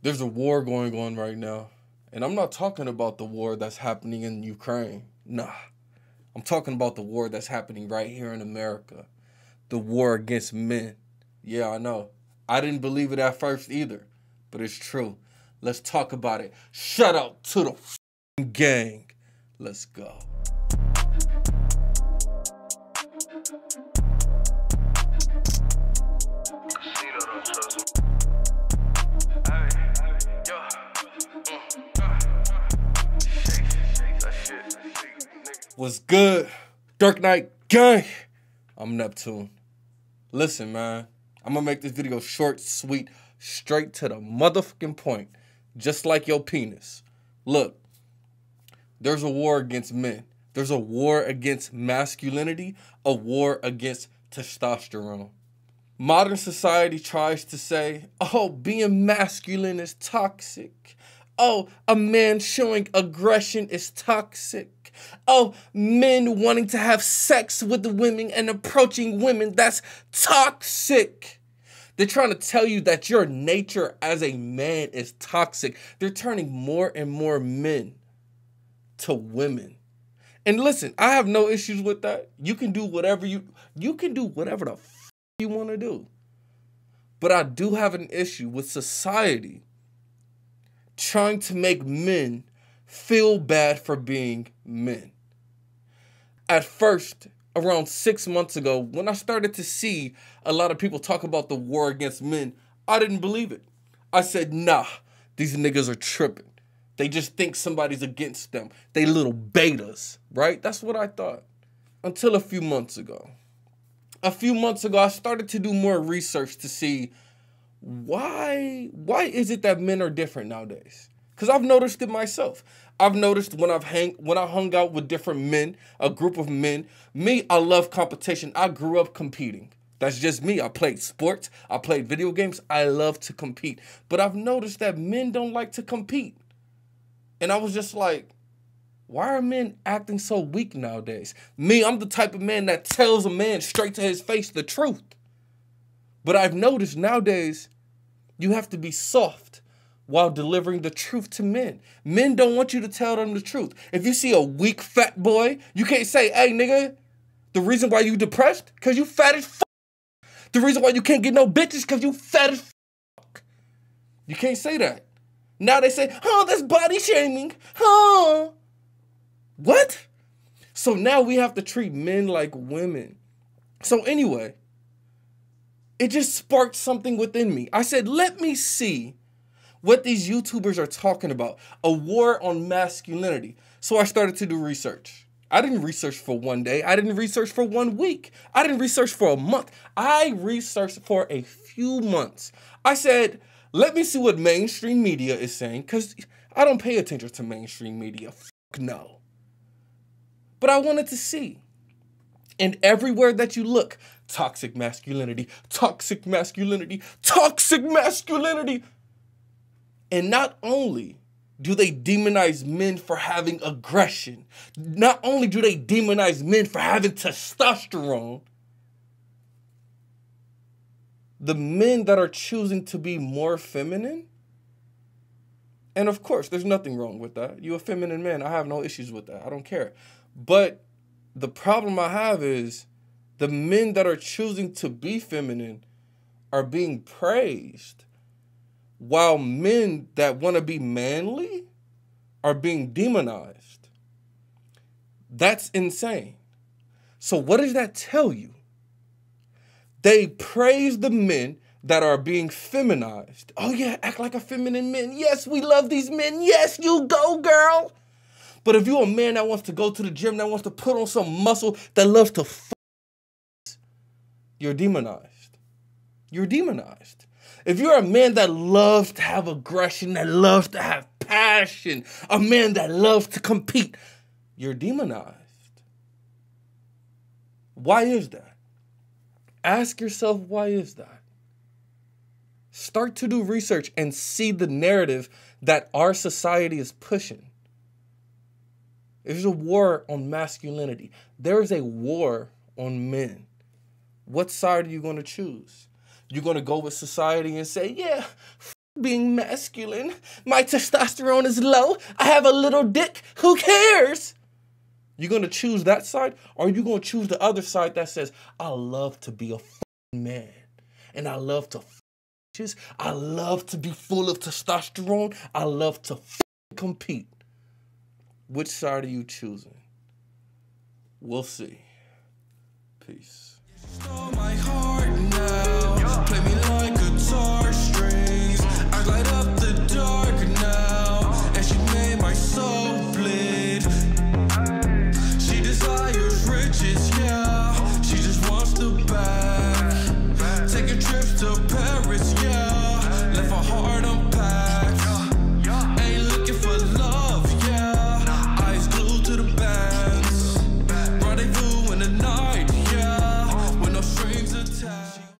There's a war going on right now. And I'm not talking about the war that's happening in Ukraine. Nah. I'm talking about the war that's happening right here in America. The war against men. Yeah, I know. I didn't believe it at first either. But it's true. Let's talk about it. Shout out to the f***ing gang. Let's go. What's good? Dark Knight gang. I'm Neptune. Listen, man. I'm gonna make this video short, sweet, straight to the motherfucking point. Just like your penis. Look, there's a war against men. There's a war against masculinity, a war against testosterone. Modern society tries to say, oh, being masculine is toxic. Oh, a man showing aggression is toxic. Oh, men wanting to have sex with the women and approaching women, that's toxic. They're trying to tell you that your nature as a man is toxic. They're turning more and more men to women. And listen, I have no issues with that. You can do whatever you can do whatever the f you want to do. But I do have an issue with society trying to make men feel bad for being men. At first, around 6 months ago, when I started to see a lot of people talk about the war against men, I didn't believe it. I said, nah, these niggas are tripping. They just think somebody's against them. They little betas, right? That's what I thought. Until a few months ago. A few months ago, I started to do more research to see why is it that men are different nowadays? Because I've noticed it myself. I've noticed when I hung out with different men, a group of men, I love competition. I grew up competing. That's just me. I played sports. I played video games. I love to compete. But I've noticed that men don't like to compete. And I was just like, why are men acting so weak nowadays? I'm the type of man that tells a man straight to his face the truth. But I've noticed nowadays, you have to be soft while delivering the truth to men. Men don't want you to tell them the truth. If you see a weak fat boy, you can't say, hey, nigga, the reason why you depressed, because you fat as fuck. The reason why you can't get no bitches, because you fat as fuck. You can't say that. Now they say, oh, that's body shaming. Huh? What? So now we have to treat men like women. So anyway, it just sparked something within me. I said, let me see what these YouTubers are talking about. A war on masculinity. So I started to do research. I didn't research for one day. I didn't research for 1 week. I didn't research for a month. I researched for a few months. I said, let me see what mainstream media is saying, because I don't pay attention to mainstream media. Fuck no. But I wanted to see. And everywhere that you look, toxic masculinity, toxic masculinity, toxic masculinity. And not only do they demonize men for having aggression, not only do they demonize men for having testosterone, the men that are choosing to be more feminine, and of course, there's nothing wrong with that. You're a feminine man. I have no issues with that. I don't care. But the problem I have is the men that are choosing to be feminine are being praised, while men that want to be manly are being demonized. That's insane. So what does that tell you? They praise the men that are being feminized. Oh yeah, act like a feminine man. Yes, we love these men. Yes, you go, girl. But if you're a man that wants to go to the gym, that wants to put on some muscle, that loves to you're demonized. You're demonized. If you're a man that loves to have aggression, that loves to have passion, a man that loves to compete, you're demonized. Why is that? Ask yourself, why is that? Start to do research and see the narrative that our society is pushing. There's a war on masculinity. There is a war on men. What side are you going to choose? You're going to go with society and say, yeah, being masculine. My testosterone is low. I have a little dick. Who cares? You gonna choose that side, or are you gonna choose the other side that says, I love to be a man, and I love to bitches. I love to be full of testosterone. I love to compete. Which side are you choosing? We'll see. Peace.